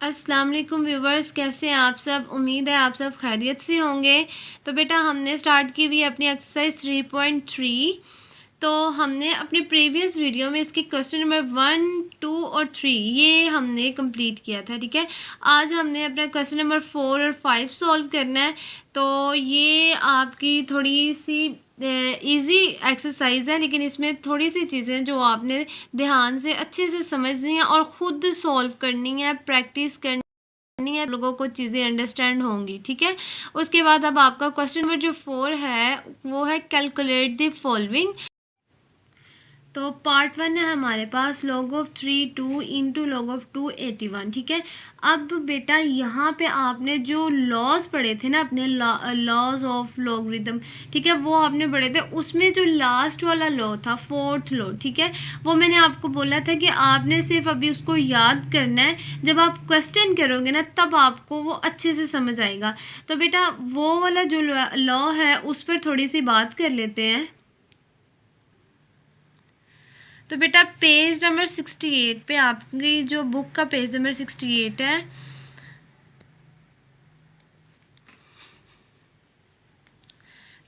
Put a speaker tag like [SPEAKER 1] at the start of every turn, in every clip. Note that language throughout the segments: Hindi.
[SPEAKER 1] अस्सलाम वालेकुम व्यूवर्स, कैसे हैं आप सब। उम्मीद है आप सब खैरियत से होंगे। तो बेटा हमने स्टार्ट की हुई अपनी एक्सरसाइज 3.3। तो हमने अपने प्रीवियस वीडियो में इसकी क्वेश्चन नंबर 1, 2 और 3 ये हमने कंप्लीट किया था। ठीक है, आज हमने अपना क्वेश्चन नंबर 4 और 5 सॉल्व करना है। तो ये आपकी थोड़ी सी इजी एक्सरसाइज है, लेकिन इसमें थोड़ी सी चीज़ें जो आपने ध्यान से अच्छे से समझनी है और ख़ुद सॉल्व करनी है, प्रैक्टिस करनी है, लोगों को चीज़ें अंडरस्टैंड होंगी। ठीक है, उसके बाद अब आपका क्वेश्चन नंबर जो 4 है वो है कैलकुलेट द फॉलोइंग। तो पार्ट 1 है हमारे पास log of 3 2 into log of 2 81। ठीक है, अब बेटा यहाँ पे आपने जो लॉज पढ़े थे ना अपने लॉज ऑफ लॉगरिथम, ठीक है, वो आपने पढ़े थे। उसमें जो लास्ट वाला लॉ था, फोर्थ लॉ, ठीक है, वो मैंने आपको बोला था कि आपने सिर्फ अभी उसको याद करना है। जब आप क्वेश्चन करोगे ना तब आपको वो अच्छे से समझ आएगा। तो बेटा वो वाला जो लॉ है उस पर थोड़ी सी बात कर लेते हैं। तो बेटा पेज नंबर 68 पे, आपकी जो बुक का पेज नंबर 68 है,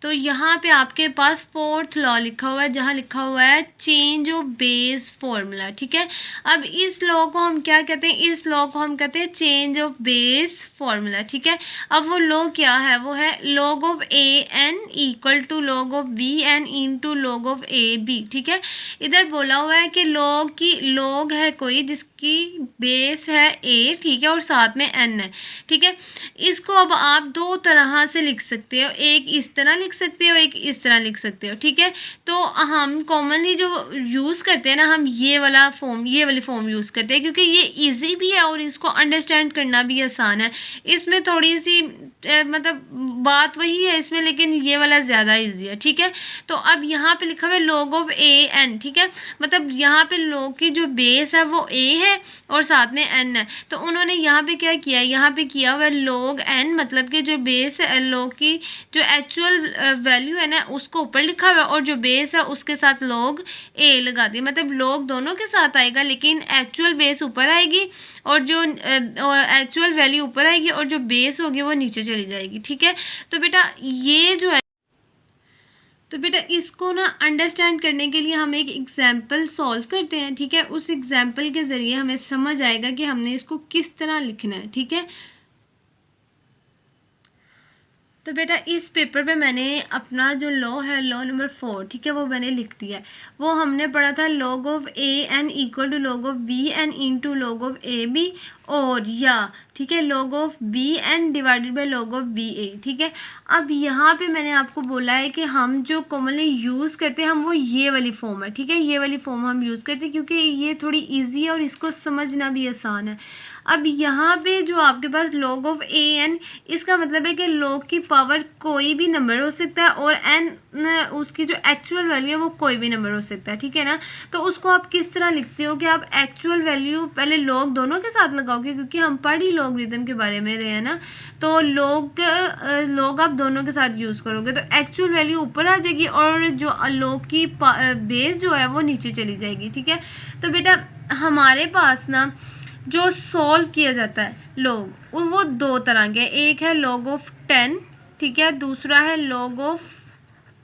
[SPEAKER 1] तो यहाँ पे आपके पास फोर्थ लॉ लिखा हुआ है, जहाँ लिखा हुआ है चेंज ऑफ बेस फॉर्मूला। ठीक है, अब इस लॉ को हम क्या कहते हैं, इस लॉ को हम कहते हैं चेंज ऑफ बेस फॉर्मूला। ठीक है, अब वो लॉ क्या है, वो है log of A N equal to log of B N into log of A B. ठीक है, इधर बोला हुआ है कि लॉग है कोई जिसकी बेस है ए, ठीक है, और साथ में एन है। ठीक है, इसको अब आप दो तरह से लिख सकते हो, एक इस तरह लिख सकते हो, एक इस तरह लिख सकते हो। ठीक है, तो हम कॉमनली जो यूज़ करते हैं ना, हम ये वाली फॉर्म यूज़ करते हैं क्योंकि ये इजी भी है और इसको अंडरस्टैंड करना भी आसान है। इसमें थोड़ी सी मतलब बात वही है इसमें, लेकिन ये वाला ज़्यादा इजी है। ठीक है, तो अब यहाँ पे लिखा हुआ है लॉग ऑफ ए एन। ठीक है, मतलब यहाँ पे लॉग की जो बेस है वो ए है और साथ में एन है। तो उन्होंने यहाँ पे क्या किया, यहाँ पे किया हुआ है लॉग एन, मतलब कि जो बेस है लॉग की जो एक्चुअल वैल्यू है ना उसको ऊपर लिखा हुआ है और जो बेस है उसके साथ लॉग ए लगा दिया। मतलब लॉग दोनों के साथ आएगा लेकिन एक्चुअल बेस ऊपर आएगी और जो एक्चुअल वैल्यू ऊपर आएगी और जो बेस होगी वो नीचे चली जाएगी। ठीक है, तो बेटा ये जो है, तो बेटा इसको ना अंडरस्टैंड करने के लिए हम एक एग्जाम्पल सॉल्व करते हैं। ठीक है, उस एग्जाम्पल के ज़रिए हमें समझ आएगा कि हमने इसको किस तरह लिखना है। ठीक है, तो बेटा इस पेपर पे मैंने अपना जो लॉ है, लॉ नंबर 4, ठीक है, वो मैंने लिख दिया है। वो हमने पढ़ा था log of A N equal to log of B N into log of A b, और या ठीक है log of B n divided by log of b a. ठीक है, अब यहाँ पे मैंने आपको बोला है कि हम जो कॉमनली यूज़ करते हैं हम वो ये वाली फॉर्म है। ठीक है, ये वाली फॉर्म हम यूज़ करते हैं क्योंकि ये थोड़ी ईजी है और इसको समझना भी आसान है। अब यहाँ पे जो आपके पास लॉग ऑफ ए एन, इसका मतलब है कि लॉग की पावर कोई भी नंबर हो सकता है और एन उसकी जो एक्चुअल वैल्यू है वो कोई भी नंबर हो सकता है। ठीक है ना, तो उसको आप किस तरह लिखते हो कि आप एक्चुअल वैल्यू पहले लॉग दोनों के साथ लगाओगे, क्योंकि हम पढ़ ही लॉगरिथम के बारे में रहे हैं ना, तो लॉग आप दोनों के साथ यूज़ करोगे तो एक्चुअल वैल्यू ऊपर आ जाएगी और जो लॉग की बेस जो है वो नीचे चली जाएगी। ठीक है, तो बेटा हमारे पास ना जो सॉल्व किया जाता है लॉग, वो दो तरह के, एक है लॉग ऑफ 10, ठीक है, दूसरा है लॉग ऑफ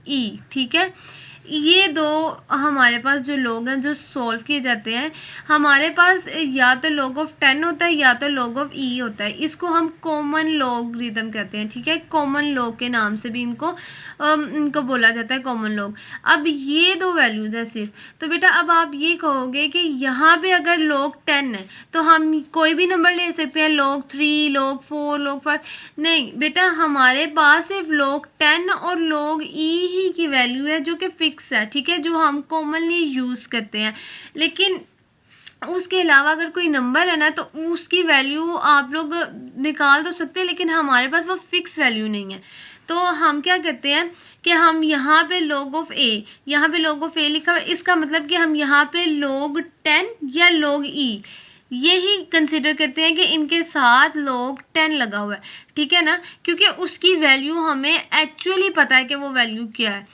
[SPEAKER 1] ई। ठीक है, ये दो हमारे पास जो लॉग हैं जो सॉल्व किए जाते हैं, हमारे पास या तो लॉग ऑफ 10 होता है या तो लॉग ऑफ ई होता है। इसको हम कॉमन लॉगरिथम कहते हैं। ठीक है, कॉमन लॉग के नाम से भी इनको बोला जाता है, कॉमन लॉग। अब ये दो वैल्यूज़ है सिर्फ, तो बेटा अब आप ये कहोगे कि यहाँ पे अगर लॉग 10 है तो हम कोई भी नंबर ले सकते हैं, लॉग 3, लॉग 4, लॉग 5। नहीं बेटा, हमारे पास सिर्फ लॉग 10 और लॉग ई ही की वैल्यू है जो कि फिक्स है। ठीक है, जो हम कॉमनली यूज़ करते हैं, लेकिन उसके अलावा अगर कोई नंबर है ना तो उसकी वैल्यू आप लोग निकाल तो सकते हैं, लेकिन हमारे पास वो फिक्स वैल्यू नहीं है। तो हम क्या करते हैं कि हम यहाँ पे लॉग ऑफ ए, यहाँ पे लॉग ऑफ ए लिखा हुआ है, इसका मतलब कि हम यहाँ पे लॉग 10 या लॉग ई यही कंसिडर करते हैं कि इनके साथ लॉग 10 लगा हुआ है। ठीक है ना, क्योंकि उसकी वैल्यू हमें एक्चुअली पता है कि वो वैल्यू क्या है।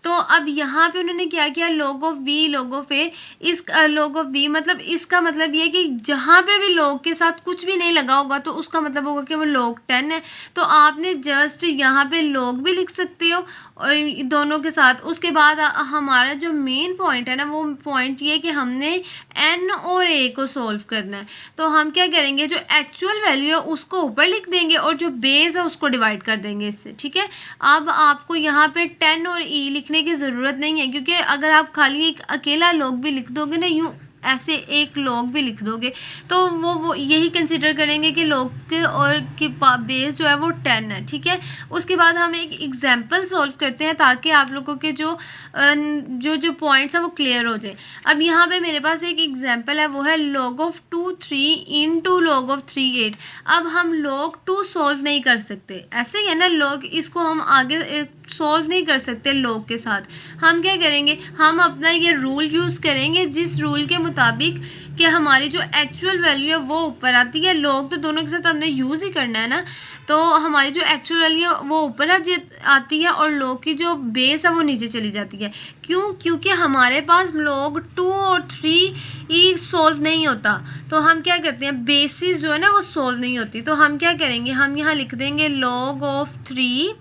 [SPEAKER 1] तो अब यहाँ पे उन्होंने क्या किया, log of b log of a, इस log of b मतलब इसका मतलब ये है कि जहाँ पे भी log के साथ कुछ भी नहीं लगा होगा तो उसका मतलब होगा कि वो log 10 है। तो आपने जस्ट यहाँ पे log भी लिख सकते हो और दोनों के साथ। उसके बाद हमारा जो मेन पॉइंट है ना, वो पॉइंट ये कि हमने n और a को सॉल्व करना है। तो हम क्या करेंगे, जो एक्चुअल वैल्यू है उसको ऊपर लिख देंगे और जो बेस है उसको डिवाइड कर देंगे इससे, ठीक है। अब आपको यहाँ पे 10 और e लिखने की ज़रूरत नहीं है, क्योंकि अगर आप खाली एक अकेला log भी लिख दोगे ना, यूँ ऐसे एक log भी लिख दोगे तो वो यही कंसिडर करेंगे कि log के और की बेस जो है वो 10 है, ठीक है। उसके बाद हम एक एग्जांपल सॉल्व करते हैं ताकि आप लोगों के जो पॉइंट्स हैं वो क्लियर हो जाए। अब यहाँ पे मेरे पास एक एग्जांपल है, वो है log of 2 3 into log of 3 8। अब हम log 2 सॉल्व नहीं कर सकते, ऐसे ही है ना, log इसको हम आगे सॉल्व नहीं कर सकते log के साथ। हम क्या करेंगे, हम अपना ये रूल यूज़ करेंगे, जिस रूल के मुताबिक कि हमारी जो एक्चुअल वैल्यू है वो ऊपर आती है। log तो दोनों के साथ हमने यूज़ ही करना है ना, तो हमारी जो एक्चुअल वैल्यू है वो ऊपर आती है और log की जो बेस है वो नीचे चली जाती है। क्यों? क्योंकि हमारे पास log 2 और 3 ही सॉल्व नहीं होता। तो हम क्या करते हैं, बेसिस जो है ना वो सॉल्व नहीं होती। तो हम क्या करेंगे, हम यहाँ लिख देंगे log of 3,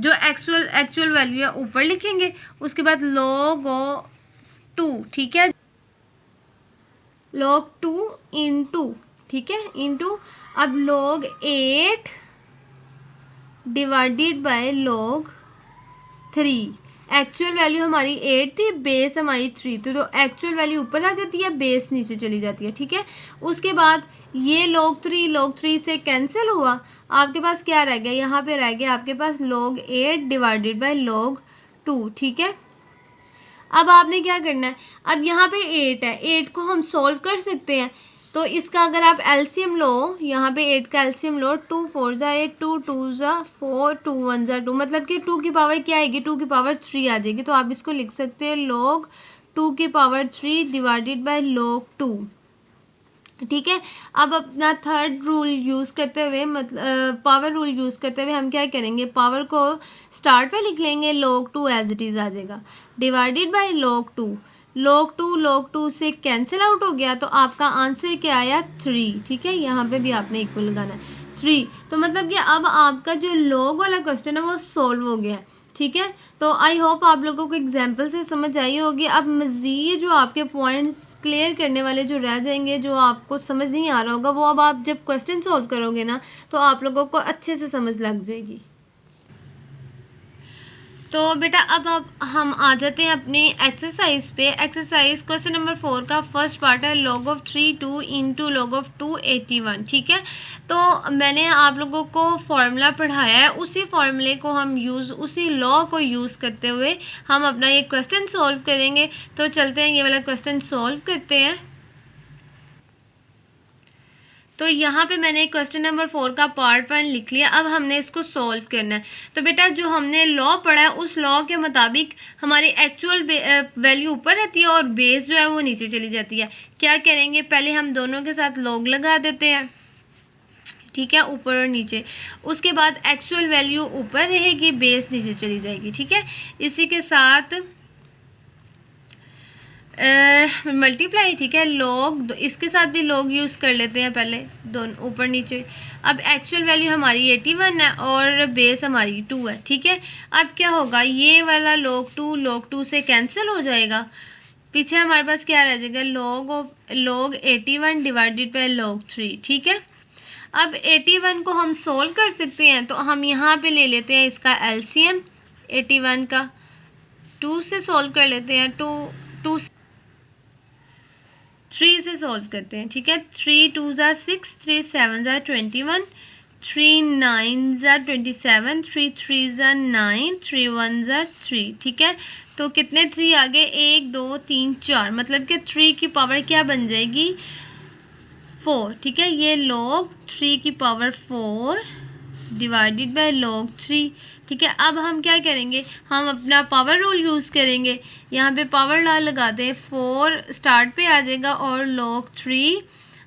[SPEAKER 1] जो एक्चुअल वैल्यू है ऊपर लिखेंगे। उसके बाद log of 2, ठीक है, log 2 इंटू, ठीक है, इंटू अब log 8 divided by log 3। Actual value हमारी 8 थी, बेस हमारी 3, तो जो एक्चुअल वैल्यू ऊपर आ जाती है, बेस नीचे चली जाती है, ठीक है। उसके बाद ये log 3 से कैंसिल हुआ, आपके पास क्या रह गया, यहाँ पे रह गया आपके पास log 8 डिवाइडेड बाय log 2, ठीक है। अब आपने क्या करना है, अब यहाँ पे 8 है, 8 को हम सॉल्व कर सकते हैं। तो इसका अगर आप एलसीएम लो, यहाँ पे 8 का एलसीएम लो, 2 4 ज़ा 8, 2 2 ज़ा 4, 2 1 ज़ा 2, मतलब कि 2 की पावर क्या आएगी, 2 की पावर 3 आ जाएगी। तो आप इसको लिख सकते हैं log 2 की पावर 3 डिवाइडेड बाय log 2, ठीक है। अब अपना थर्ड रूल यूज़ करते हुए, मतलब पावर रूल यूज़ करते हुए हम क्या करेंगे, पावर को स्टार्ट पे लिख लेंगे, log 2 एज इट इज़ आ जाएगा, डिवाइडेड बाय log 2। log 2 से कैंसिल आउट हो गया, तो आपका आंसर क्या आया, 3, ठीक है। यहाँ पे भी आपने इक्वल लगाना है 3। तो मतलब कि अब आपका जो log वाला क्वेश्चन है वो सॉल्व हो गया है, ठीक है। तो आई होप आप लोगों को एग्जाम्पल से समझ आई होगी। अब मज़ीद जो आपके पॉइंट्स क्लियर करने वाले जो रह जाएंगे, जो आपको समझ नहीं आ रहा होगा, वो अब आप जब क्वेश्चन सॉल्व करोगे ना तो आप लोगों को अच्छे से समझ लग जाएगी। तो बेटा अब हम आ जाते हैं अपनी एक्सरसाइज पे। एक्सरसाइज क्वेश्चन नंबर 4 का फर्स्ट पार्ट है log of 3 2 into log of 2 81, ठीक है। तो मैंने आप लोगों को फॉर्मूला पढ़ाया है, उसी फॉर्मूले को हम उसी लॉ को यूज़ करते हुए हम अपना ये क्वेश्चन सॉल्व करेंगे। तो चलते हैं, ये वाला क्वेश्चन सॉल्व करते हैं। तो यहाँ पे मैंने क्वेश्चन नंबर 4 का पार्ट 1 लिख लिया। अब हमने इसको सॉल्व करना है। तो बेटा जो हमने लॉ पढ़ा है उस लॉ के मुताबिक हमारी एक्चुअल वैल्यू ऊपर रहती है और बेस जो है वो नीचे चली जाती है। क्या करेंगे, पहले हम दोनों के साथ लॉग लगा देते हैं, ठीक है, ऊपर और नीचे। उसके बाद एक्चुअल वैल्यू ऊपर रहेगी, बेस नीचे चली जाएगी, ठीक है। इसी के साथ मल्टीप्लाई, ठीक है, लॉग, इसके साथ भी लॉग यूज़ कर लेते हैं पहले, दोनों ऊपर नीचे। अब एक्चुअल वैल्यू हमारी 81 है और बेस हमारी 2 है, ठीक है। अब क्या होगा, ये वाला log 2 से कैंसिल हो जाएगा, पीछे हमारे पास क्या रह जाएगा, log 81 डिवाइडेड बाय log 3, ठीक है। अब 81 को हम सोल्व कर सकते हैं, तो हम यहाँ पे ले लेते हैं इसका एलसीएम 81 का, 2 से सोल्व कर लेते हैं, 3 से सॉल्व करते हैं, ठीक है। 3 2 ज़ा 6, 3 7 ज़ा 21, 3 9 ज़ा 27, 3 3 ज़ा 9, 3 1 ज़ा 3, ठीक है। तो कितने 3 आ गए, 1 2 3 4, मतलब कि 3 की पावर क्या बन जाएगी, 4, ठीक है। ये log 3 की पावर 4 डिवाइडेड बाय log 3, ठीक है। अब हम क्या करेंगे, हम अपना पावर रूल यूज़ करेंगे। यहाँ पे पावर लॉ लगा दें, 4 स्टार्ट पे आ जाएगा और log 3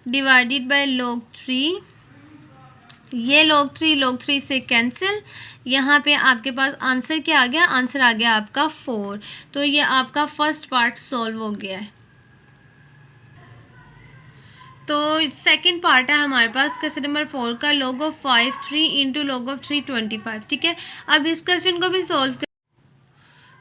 [SPEAKER 1] डिवाइडेड बाय log 3 ये log 3 से कैंसिल। यहाँ पे आपके पास आंसर क्या आ गया? आंसर आ गया आपका 4। तो ये आपका फर्स्ट पार्ट सॉल्व हो गया है। तो सेकंड पार्ट है हमारे पास क्वेश्चन नंबर 4 का, log of 5 3 into log of 3 25। ठीक है, अब इस क्वेश्चन को भी सॉल्व कर,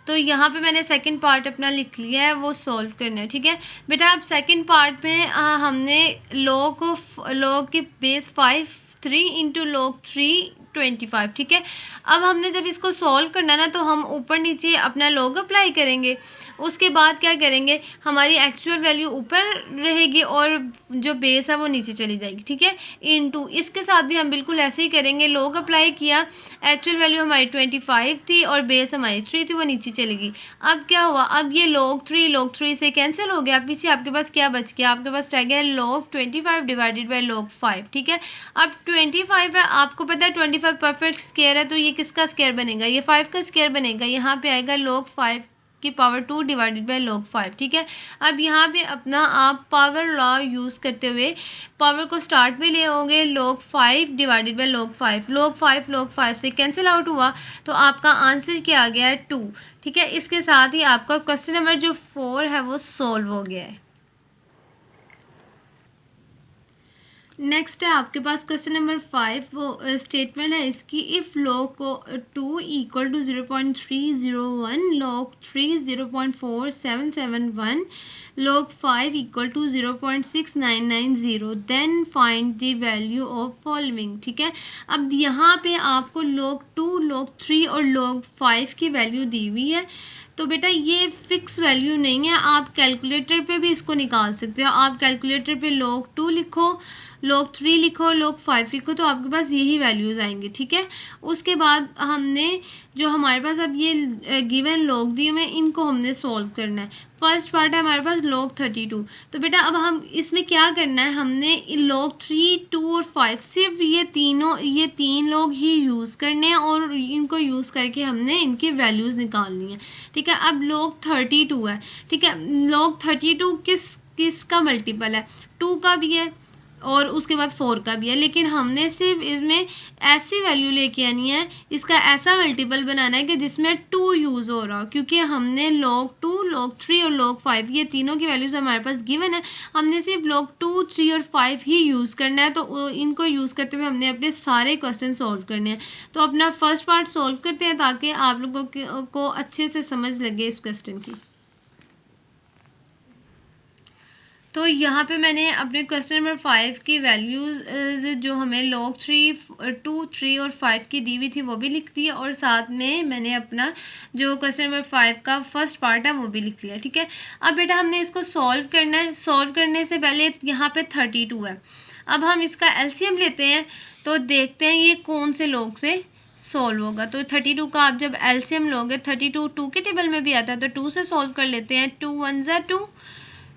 [SPEAKER 1] तो यहाँ पे मैंने सेकंड पार्ट अपना लिख लिया है, वो सॉल्व करना है। ठीक है बेटा, अब सेकंड पार्ट में हमने log की बेस 5 3 इंटू log 3 25। ठीक है, अब हमने जब इसको सॉल्व करना ना, तो हम ऊपर नीचे अपना log अप्लाई करेंगे। उसके बाद क्या करेंगे, हमारी एक्चुअल वैल्यू ऊपर रहेगी और जो बेस है वो नीचे चली जाएगी। ठीक है, इनटू इसके साथ भी हम बिल्कुल ऐसे ही करेंगे। log अप्लाई किया, एक्चुअल वैल्यू हमारी 25 थी और बेस हमारी 3 थी, वो नीचे चलेगी। अब क्या हुआ, अब ये log 3 से कैंसिल हो गया। पीछे आपके पास क्या बच गया? आपके पास रह गया log 25 डिवाइडेड बाई log 5। ठीक है, अब 25 है, आपको पता है 25 परफेक्ट स्क्वायर है, तो ये किसका स्क्वायर बनेगा? ये 5 का स्क्वायर बनेगा। यहाँ पे आएगा log 5 की पावर 2 डिवाइडेड बाई log 5। ठीक है, अब यहाँ पे अपना आप पावर लॉ यूज़ करते हुए पावर को स्टार्ट में ले आओगे, log 5 divided by log 5। log 5 से कैंसिल आउट हुआ, तो आपका आंसर क्या आ गया है? 2। ठीक है, इसके साथ ही आपका क्वेश्चन नंबर जो 4 है वो सॉल्व हो गया है। नेक्स्ट है आपके पास क्वेश्चन नंबर 5, वो स्टेटमेंट है इसकी, इफ़ log को 2 equal to 0.301, log 3 0.4771, log 5 equal to 0.6990, then find the value of following. ठीक है, अब यहाँ पे आपको log 2, log 3 और log 5 की वैल्यू दी हुई है। तो बेटा ये फिक्स वैल्यू नहीं है, आप कैलकुलेटर पे भी इसको निकाल सकते हो। आप कैलकुलेटर पे log 2 लिखो, log 3 लिखो, log 5 लिखो, तो आपके पास यही वैल्यूज़ आएंगे। ठीक है, उसके बाद हमने जो हमारे पास अब ये गिवन log दिए हुए, इनको हमने सॉल्व करना है। फर्स्ट पार्ट है हमारे पास log 32। तो बेटा अब हम इसमें क्या करना है, हमने log 3, 2 और 5 सिर्फ ये तीन log ही यूज़ करने हैं और इनको यूज़ करके हमने इनकी वैल्यूज़ निकालनी है। ठीक है, अब log 32 है। ठीक है, log 32 किसका मल्टीपल है? 2 का भी है और उसके बाद 4 का भी है, लेकिन हमने सिर्फ इसमें ऐसी वैल्यू लेके आनी है, इसका ऐसा मल्टीपल बनाना है कि जिसमें 2 यूज़ हो रहा हो, क्योंकि हमने log 2, log 3 और log 5 ये तीनों की वैल्यूज़ हमारे पास गिवन है। हमने सिर्फ log 2, 3 और 5 ही यूज़ करना है, तो इनको यूज़ करते हुए हमने अपने सारे क्वेश्चन सॉल्व करने हैं। तो अपना फर्स्ट पार्ट सॉल्व करते हैं ताकि आप लोगों को अच्छे से समझ लगे इस क्वेश्चन की। तो यहाँ पे मैंने अपने क्वेश्चन नंबर 5 की वैल्यूज़ जो हमें log 3, 2, 3 और 5 की दी हुई थी वो भी लिख दी है, और साथ में मैंने अपना जो क्वेश्चन नंबर 5 का फर्स्ट पार्ट है वो भी लिख लिया। ठीक है, अब बेटा हमने इसको सॉल्व करना है। सॉल्व करने से पहले यहाँ पे 32 है, अब हम इसका एलसीएम लेते हैं, तो देखते हैं ये कौन से log से सॉल्व होगा। तो 32 का आप जब एलसीएम लोगे, 32 2 के टेबल में भी आता है, तो 2 से सॉल्व कर लेते हैं। 2 1 ज़ा 2,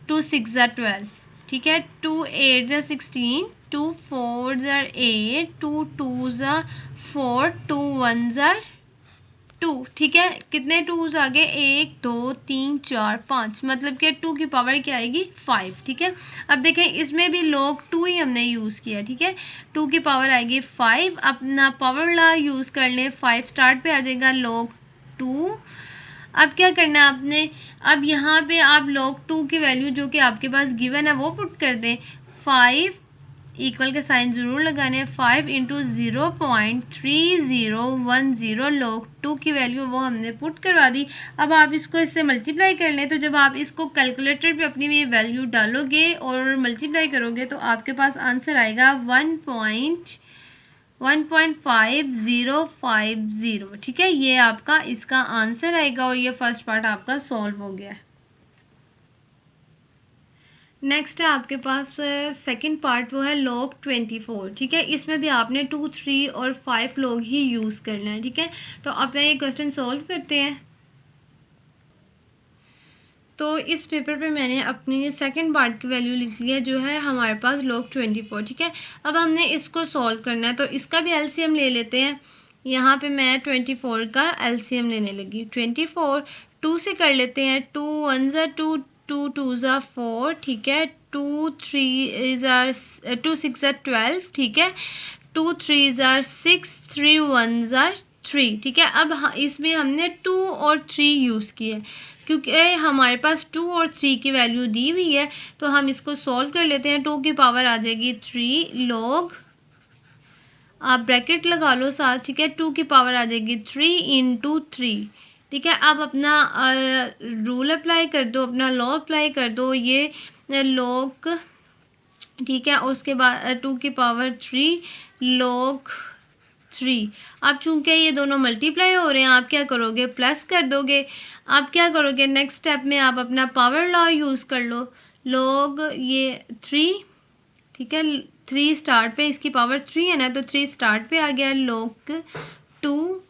[SPEAKER 1] 2 6 ज़ा 12। ठीक है, 2 8 ज़ा 16, 2 4 ज़ा 8, 2 2 ज़ा 4, 2 1 ज़ा 2। ठीक है, कितने 2's आ गए? 1 2 3 4 5, मतलब कि 2 की पावर क्या आएगी? 5। ठीक है, अब देखें इसमें भी log 2 ही हमने यूज़ किया। ठीक है, 2 की पावर आएगी 5। अपना पावर लॉ यूज़ कर लें, 5 स्टार्ट पे आ जाएगा log 2। अब क्या करना है आपने, अब यहाँ पे आप log 2 की वैल्यू जो कि आपके पास गिवन है वो पुट कर दें। 5 इक्वल के साइन ज़रूर लगाने हैं। 5 इंटू 0.3010 log 2 की वैल्यू वो हमने पुट करवा दी। अब आप इसको इससे मल्टीप्लाई कर लें, तो जब आप इसको कैलकुलेटर पे अपनी ये वैल्यू डालोगे और मल्टीप्लाई करोगे, तो आपके पास आंसर आएगा 1.5050। ठीक है, ये आपका इसका आंसर आएगा और ये फर्स्ट पार्ट आपका सॉल्व हो गया है। नेक्स्ट है आपके पास सेकंड पार्ट, वो है log 24। ठीक है, इसमें भी आपने 2, 3 और 5 log ही यूज़ करना है। ठीक है, तो अपना ये क्वेश्चन सॉल्व करते हैं। तो इस पेपर पे मैंने अपनी सेकंड पार्ट की वैल्यू लिख ली है, जो है हमारे पास log 24। ठीक है, अब हमने इसको सॉल्व करना है, तो इसका भी एलसीएम ले लेते हैं। यहाँ पे मैं 24 का एलसीएम लेने लगी। 24 2 से कर लेते हैं। 2 1 ज़ा 2, 2 2 ज़ा 4। ठीक है, 2 3 ज़ा 2 6 ज़ा 12। ठीक है, 2 3s are 6, 3 1s are 3, ठीक है। अब इसमें हमने 2 और 3 यूज़ किए क्योंकि हमारे पास 2 और 3 की वैल्यू दी हुई है, तो हम इसको सॉल्व कर लेते हैं। 2 की पावर आ जाएगी 3 log, आप ब्रैकेट लगा लो साथ, ठीक है। 2 की पावर आ जाएगी 3 इंटू 3, ठीक है। अब अपना रूल अप्लाई कर दो, अपना लॉ अप्लाई कर दो, ये log, ठीक है। उसके बाद 2 की पावर 3 log 3। अब चूंकि ये दोनों मल्टीप्लाई हो रहे हैं, आप क्या करोगे, प्लस कर दोगे। आप क्या करोगे, नेक्स्ट स्टेप में आप अपना पावर लॉ यूज़ कर लो। log ये 3, ठीक है, 3 स्टार्ट पे, इसकी पावर 3 है ना, तो 3 स्टार्ट पे आ गया, log 2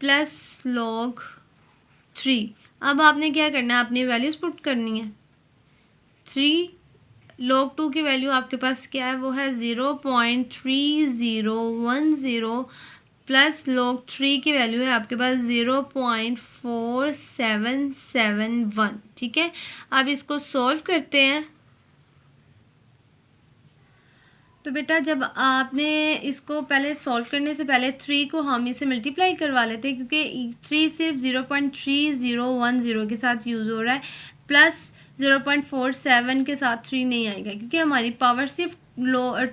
[SPEAKER 1] प्लस log 3। अब आपने क्या करना है, अपनी वैल्यूज़ पुट करनी है। 3 log 2 की वैल्यू आपके पास क्या है, वो है 0.3010 प्लस log 3 की वैल्यू है आपके पास 0.4771, ठीक है। अब इसको सॉल्व करते हैं। तो बेटा जब आपने इसको पहले सॉल्व करने से पहले 3 को हम इसे मल्टीप्लाई करवा लेते हैं, क्योंकि 3 सिर्फ 0.3010 के साथ यूज़ हो रहा है, प्लस 0.47 के साथ 3 नहीं आएगा, क्योंकि हमारी पावर सिर्फ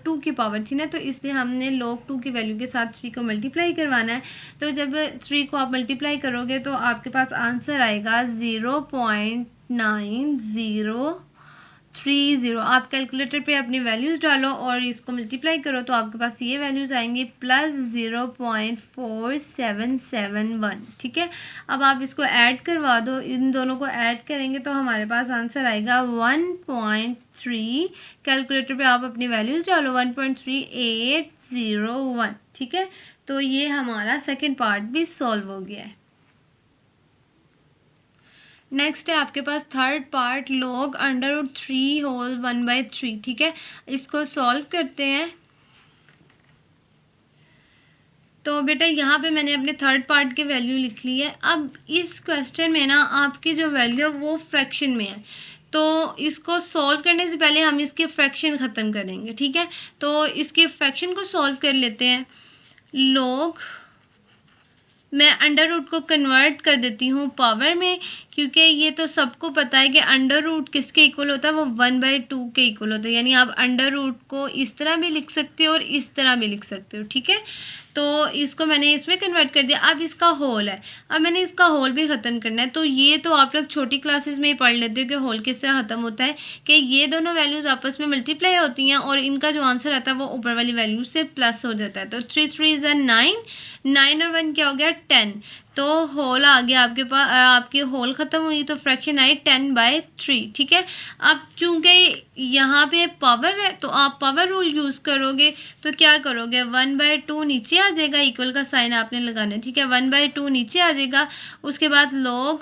[SPEAKER 1] 2 की पावर थी ना, तो इसलिए हमने log 2 की वैल्यू के साथ 3 को मल्टीप्लाई करवाना है। तो जब 3 को आप मल्टीप्लाई करोगे तो आपके पास आंसर आएगा 0.9030। आप कैलकुलेटर पे अपनी वैल्यूज़ डालो और इसको मल्टीप्लाई करो, तो आपके पास ये वैल्यूज़ आएंगी प्लस 0.4771, ठीक है। अब आप इसको ऐड करवा दो, इन दोनों को ऐड करेंगे तो हमारे पास आंसर आएगा 1.3। कैलकुलेटर पे आप अपनी वैल्यूज़ डालो, 1.3801, ठीक है। तो ये हमारा सेकेंड पार्ट भी सॉल्व हो गया है। नेक्स्ट है आपके पास थर्ड पार्ट, log √3 होल 1/3, ठीक है। इसको सॉल्व करते हैं। तो बेटा यहाँ पे मैंने अपने थर्ड पार्ट की वैल्यू लिख ली है। अब इस क्वेश्चन में ना आपकी जो वैल्यू है वो फ्रैक्शन में है, तो इसको सॉल्व करने से पहले हम इसके फ्रैक्शन ख़त्म करेंगे, ठीक है। तो इसके फ्रैक्शन को सॉल्व कर लेते हैं। log, मैं अंडर रूट को कन्वर्ट कर देती हूँ पावर में, क्योंकि ये तो सबको पता है कि अंडर रूट किसके इक्वल होता है, वो 1/2 के इक्वल होता है। यानी आप अंडर रूट को इस तरह भी लिख सकते हो और इस तरह भी लिख सकते हो, ठीक है। तो इसको मैंने इसमें कन्वर्ट कर दिया। अब इसका होल है, अब मैंने इसका होल भी ख़त्म करना है। तो ये तो आप लोग छोटी क्लासेस में ही पढ़ लेते हो कि होल किस तरह ख़त्म होता है, कि ये दोनों वैल्यूज़ आपस में मल्टीप्लाई होती हैं और इनका जो आंसर आता है वो ऊपर वाली वैल्यू से प्लस हो जाता है। तो 3 3 = 9, 9 और 1 क्या हो गया, 10। तो होल आ गया आपके पास, आपकी होल ख़त्म हुई तो फ्रैक्शन आई 10/3, ठीक है। अब चूंकि यहाँ पे पावर है तो आप पावर रूल यूज़ करोगे, तो क्या करोगे, 1/2 नीचे आ जाएगा, इक्वल का साइन आपने लगाना है, ठीक है। 1/2 नीचे आ जाएगा, उसके बाद log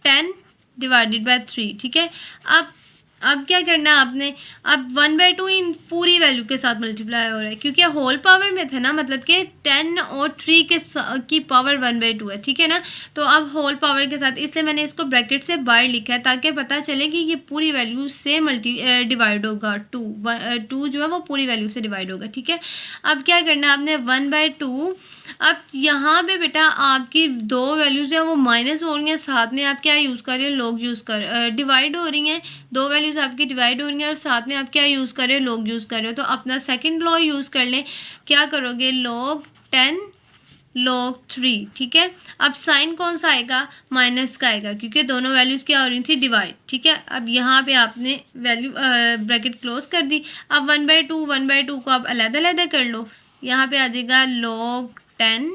[SPEAKER 1] 10/3, ठीक है। अब क्या करना है आपने, अब 1/2 इन पूरी वैल्यू के साथ मल्टीप्लाई हो रहा है, क्योंकि होल पावर में थे ना, मतलब कि 10 और 3 की पावर 1/2 है, ठीक है ना। तो अब होल पावर के साथ, इसलिए मैंने इसको ब्रैकेट से बाहर लिखा है ताकि पता चले कि ये पूरी वैल्यू से डिवाइड होगा। 2 जो है वो पूरी वैल्यू से डिवाइड होगा, ठीक है। अब क्या करना है आपने, 1/2। अब यहाँ पे बेटा आपकी दो वैल्यूज़ हैं वो माइनस हो रही हैं, साथ में आप क्या यूज़ कर रहे हो, log यूज़ कर, डिवाइड हो रही हैं, दो वैल्यूज़ आपकी डिवाइड हो रही हैं और साथ में आप क्या यूज़ कर रहे हो, log यूज़ कर रहे हो। तो अपना सेकंड लॉ यूज़ कर लें, क्या करोगे, log 10 log 3, ठीक है। अब साइन कौन सा आएगा, माइनस का आएगा, क्योंकि दोनों वैल्यूज़ क्या हो रही थी, डिवाइड, ठीक है। अब यहाँ पे आपने वैल्यू ब्रैकेट क्लोज कर दी। अब 1/2 को आप अलग-अलग कर लो, यहाँ पे आ जाएगा log 10,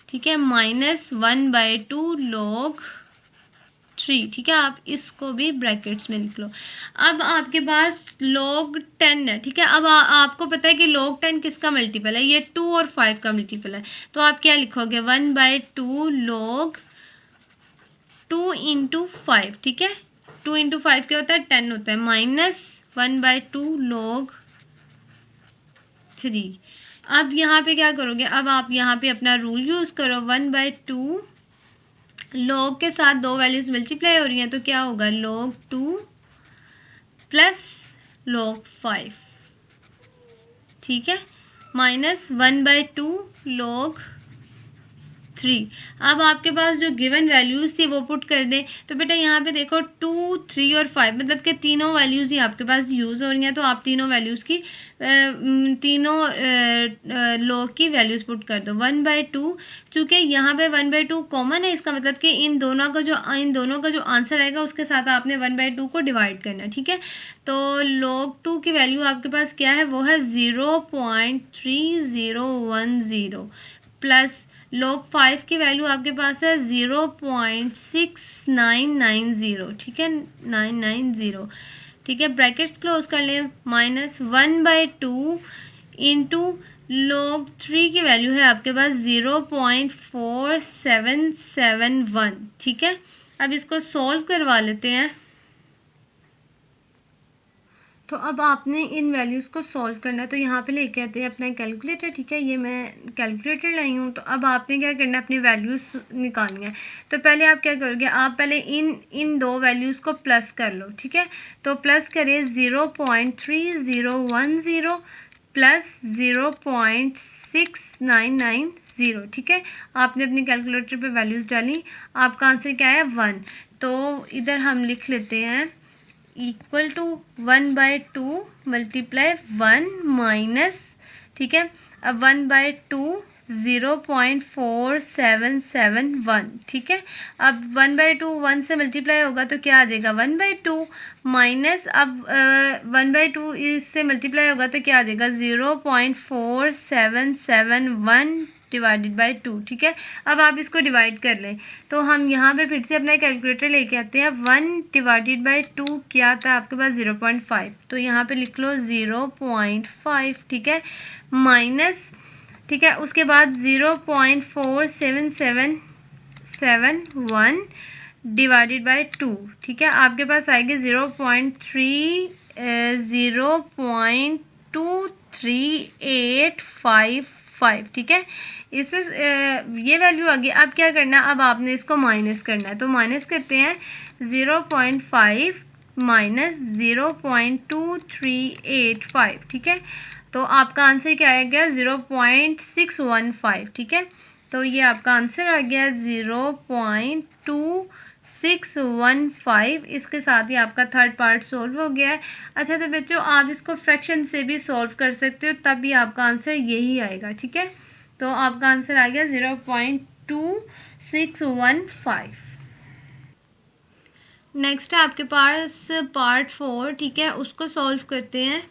[SPEAKER 1] ठीक है, माइनस 1/2 log 3, ठीक है। आप इसको भी ब्रैकेट्स में लिख लो। अब आपके पास log 10 है, ठीक है। अब आपको पता है कि log 10 किसका मल्टीपल है, ये 2 और 5 का मल्टीपल है। तो आप क्या लिखोगे, 1/2 log 2 × 5, ठीक है। 2 × 5 क्या होता है, 10 होता है, माइनस 1/2 log 3। अब यहाँ पे क्या करोगे, अब आप यहाँ पे अपना रूल यूज़ करो, 1/2 log के साथ दो वैल्यूज़ मल्टीप्लाई हो रही हैं, तो क्या होगा, log 2 प्लस log 5, ठीक है। Minus 1/2 log 3। अब आपके पास जो गिवन वैल्यूज़ थी वो पुट कर दें। तो बेटा यहाँ पे देखो 2, 3 और 5 मतलब कि तीनों वैल्यूज़ ही आपके पास यूज़ हो रही हैं। तो आप तीनों वैल्यूज़ की तीनों लॉग की वैल्यूज़ पुट कर दो। 1/2 चूँकि यहाँ पे 1/2 कॉमन है, इसका मतलब कि इन दोनों का जो आंसर आएगा उसके साथ आपने 1/2 को डिवाइड करना है, ठीक है। तो log 2 की वैल्यू आपके पास क्या है, वो है 0.3010 प्लस log 5 की वैल्यू आपके पास है 0.6990, ठीक है, 990, ठीक है। ब्रैकेट्स क्लोज कर लें। माइनस 1/2 इंटू log 3 की वैल्यू है आपके पास 0.4771, ठीक है। अब इसको सॉल्व करवा लेते हैं। तो अब आपने इन वैल्यूज़ को सॉल्व करना है। तो यहाँ पे लेके आते हैं अपना कैलकुलेटर, ठीक है। ये मैं कैलकुलेटर लाई हूँ। तो अब आपने क्या करना है, अपनी वैल्यूज़ निकालनी है। तो पहले आप क्या करोगे, आप पहले इन दो वैल्यूज़ को प्लस कर लो, ठीक है। तो प्लस करें 0.3010 प्लस 0.6990, ठीक है। आपने अपनी कैलकुलेटर पे वैल्यूज़ डाली, आपका आंसर क्या है 1। तो इधर हम लिख लेते हैं इक्वल टू 1/2 मल्टीप्लाई 1 माइनस, ठीक है। अब 1/2 0.4771, ठीक है। अब 1/2 1 से मल्टीप्लाई होगा तो क्या आ जाएगा 1/2 माइनस, अब 1/2 इससे मल्टीप्लाई होगा तो क्या आ जाएगा 0.4771 डिवाइडेड बाई 2, ठीक है। अब आप इसको डिवाइड कर लें। तो हम यहाँ पे फिर से अपना कैलकुलेटर लेके आते हैं। 1 डिवाइडेड बाई 2 क्या था आपके पास 0.5, तो यहाँ पे लिख लो 0.5, ठीक है, माइनस, ठीक है। उसके बाद 0.4771 डिवाइडेड बाई 2, ठीक है। आपके पास आएगी 0.23855, ठीक है। इससे ये वैल्यू आ गई। अब क्या करना है, अब आपने इसको माइनस करना है। तो माइनस करते हैं 0.5 माइनस 0.2385, ठीक है। तो आपका आंसर क्या आ गया 0.615, ठीक है। तो ये आपका आंसर आ गया 0.2615। इसके साथ ही आपका थर्ड पार्ट सॉल्व हो गया है। अच्छा, तो बच्चों आप इसको फ्रैक्शन से भी सॉल्व कर सकते हो, तभी आपका आंसर यही आएगा, ठीक है। तो आपका आंसर आ गया 0.2615। नेक्स्ट है आपके पास पार्ट 4, ठीक है, उसको सॉल्व करते हैं।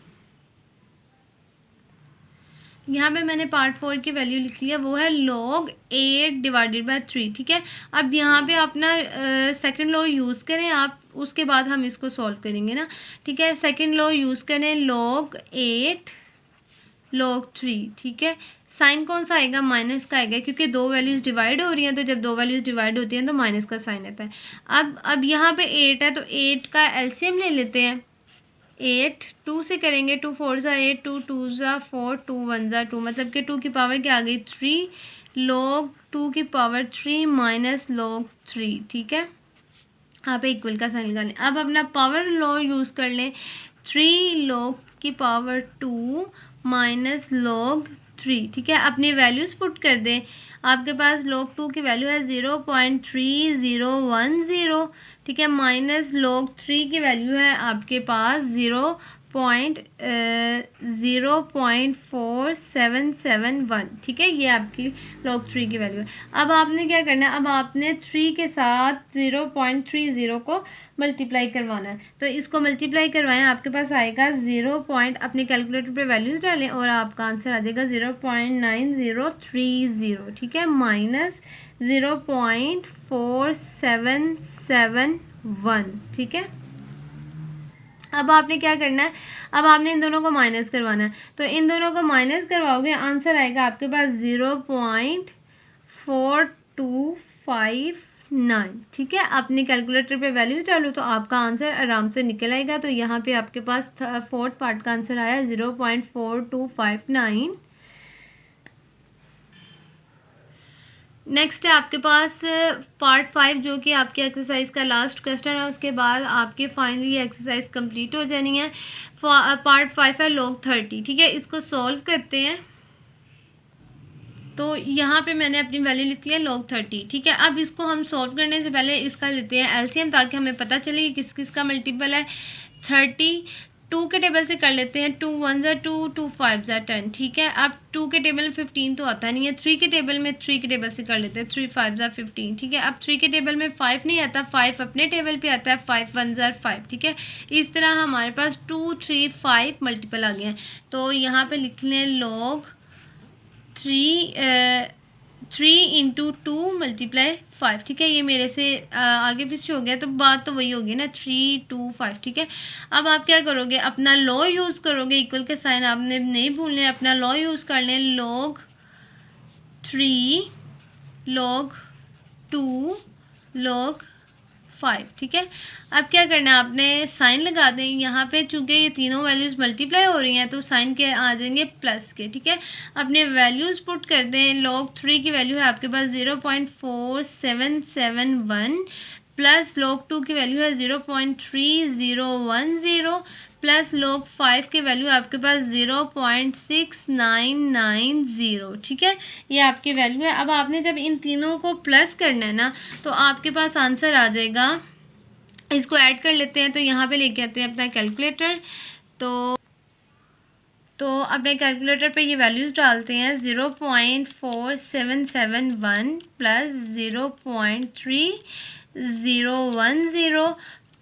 [SPEAKER 1] यहाँ पे मैंने पार्ट 4 की वैल्यू लिख लिया, वो है log 8 डिवाइडेड बाई 3, ठीक है। अब यहाँ पे अपना सेकंड लॉ यूज़ करें आप, उसके बाद हम इसको सॉल्व करेंगे ना, ठीक है। सेकंड लॉ यूज़ करें log 8 log 3, ठीक है। साइन कौन सा आएगा, माइनस का आएगा, क्योंकि दो वैल्यूज़ डिवाइड हो रही हैं। तो जब दो वैल्यूज़ डिवाइड होती हैं तो माइनस का साइन आता है। अब यहाँ पे 8 है, तो 8 का एलसीएम ले लेते हैं। 8 2 से करेंगे, 2 4 ज़ा 8, 2 2 ज़ा 4, 2 1 ज़ा 2, मतलब कि 2 की पावर क्या आ गई 3, log 2 की पावर 3 माइनस log 3, ठीक है। आप इक्वल का साइन लगा लें। अब अपना पावर लॉ यूज़ कर लें। 3 log की पावर 2 माइनस log 3, ठीक है। अपनी वैल्यूज़ पुट कर दें। आपके पास log 2 की वैल्यू है 0.3010, ठीक है, माइनस log 3 की वैल्यू है आपके पास 0.4771, ठीक है। ये आपकी log 3 की वैल्यू है। अब आपने क्या करना है, अब आपने 3 के साथ 0.30 को मल्टीप्लाई करवाना है। तो इसको मल्टीप्लाई करवाएं, आपके पास आएगा 0. अपने कैलकुलेटर पे वैल्यूज़ डालें और आपका आंसर आ जाएगा 0.9030, ठीक है, माइनस 0.4771, ठीक है। अब आपने क्या करना है, अब आपने इन दोनों को माइनस करवाना है। तो इन दोनों को माइनस करवाओगे, आंसर आएगा आपके पास 0.4259, ठीक है। अपने कैलकुलेटर पे वैल्यूज डालो तो आपका आंसर आराम से निकल आएगा। तो यहाँ पे आपके पास फोर्थ पार्ट का आंसर आया 0.4259। नेक्स्ट है आपके पास पार्ट 5, जो कि आपकी एक्सरसाइज का लास्ट क्वेश्चन है। उसके बाद आपकी फाइनली एक्सरसाइज कंप्लीट हो जानी है। पार्ट 5 है log 30, ठीक है। इसको सॉल्व करते हैं। तो यहाँ पे मैंने अपनी वैल्यू लिख लिया log 30, ठीक है। अब इसको हम सॉल्व करने से पहले इसका लेते हैं एलसीएम, ताकि हमें पता चले कि किस किस का मल्टीपल है। 30 2 के टेबल से कर लेते हैं, 2 1 ज़ा 2, 2 5 ज़ा 10, ठीक है। अब 2 के टेबल में 15 तो आता नहीं है, 3 के टेबल में 3 के टेबल से कर लेते हैं, 3 5 ज़ा 15, ठीक है। अब 3 के टेबल में 5 नहीं आता, 5 अपने टेबल पे आता है, 5 1 ज़ा 5, ठीक है। इस तरह हमारे पास 2 3 5 मल्टीपल आ गए हैं। तो यहाँ पे लिख लें log 3 इंटू 2 मल्टीप्लाई 5, ठीक है। ये मेरे से आगे पीछे हो गया, तो बात तो वही होगी ना, 3 2 5, ठीक है। अब आप क्या करोगे, अपना लॉ यूज़ करोगे, इक्वल के साइन आपने नहीं भूलने, अपना लॉ यूज़ कर लें, log 3 log 2 log 5, ठीक है। अब क्या करना है, आपने साइन लगा दें यहाँ पे, चूँकि ये तीनों वैल्यूज़ मल्टीप्लाई हो रही हैं तो साइन के आ जाएंगे प्लस के, ठीक है। अपने वैल्यूज़ पुट कर दें, log 3 की वैल्यू है आपके पास 0.4771 प्लस log 2 की वैल्यू है 0.3010 प्लस log 5 की वैल्यू आपके पास 0.6990, ठीक है। ये आपकी वैल्यू है। अब आपने जब इन तीनों को प्लस करना है ना, तो आपके पास आंसर आ जाएगा। इसको ऐड कर लेते हैं, तो यहाँ पे लेके आते हैं अपना कैलकुलेटर। तो अपने कैलकुलेटर पे ये वैल्यूज़ डालते हैं, 0.4771 प्लस 0.3010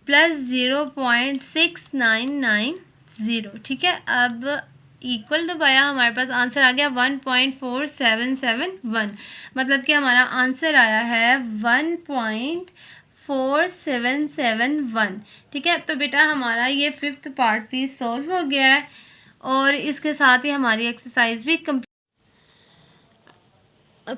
[SPEAKER 1] प्लस 0.6990, ठीक है। अब इक्वल दबाया, हमारे पास आंसर आ गया 1.4771, मतलब कि हमारा आंसर आया है 1.4771, ठीक है। तो बेटा हमारा ये 5th पार्ट भी सॉल्व हो गया है, और इसके साथ ही हमारी एक्सरसाइज भी कंप्लीट।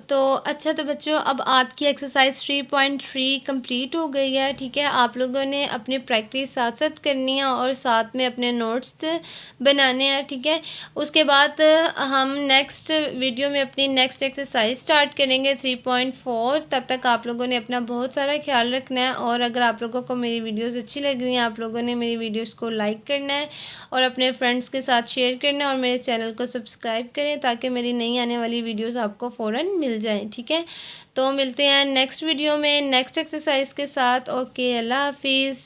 [SPEAKER 1] तो अच्छा, तो बच्चों अब आपकी एक्सरसाइज 3.3 कंप्लीट हो गई है, ठीक है। आप लोगों ने अपनी प्रैक्टिस साथ साथ करनी है और साथ में अपने नोट्स बनाने हैं, ठीक है। उसके बाद हम नेक्स्ट वीडियो में अपनी नेक्स्ट एक्सरसाइज स्टार्ट करेंगे 3.4। तब तक आप लोगों ने अपना बहुत सारा ख्याल रखना है, और अगर आप लोगों को मेरी वीडियोज़ अच्छी लग रही हैं, आप लोगों ने मेरी वीडियोज़ को लाइक करना है और अपने फ्रेंड्स के साथ शेयर करना है, और मेरे चैनल को सब्सक्राइब करें ताकि मेरी नई आने वाली वीडियोज़ आपको फ़ौरन मिल जाए, ठीक है। तो मिलते हैं नेक्स्ट वीडियो में नेक्स्ट एक्सरसाइज के साथ। ओके, अल्लाह हाफिज़।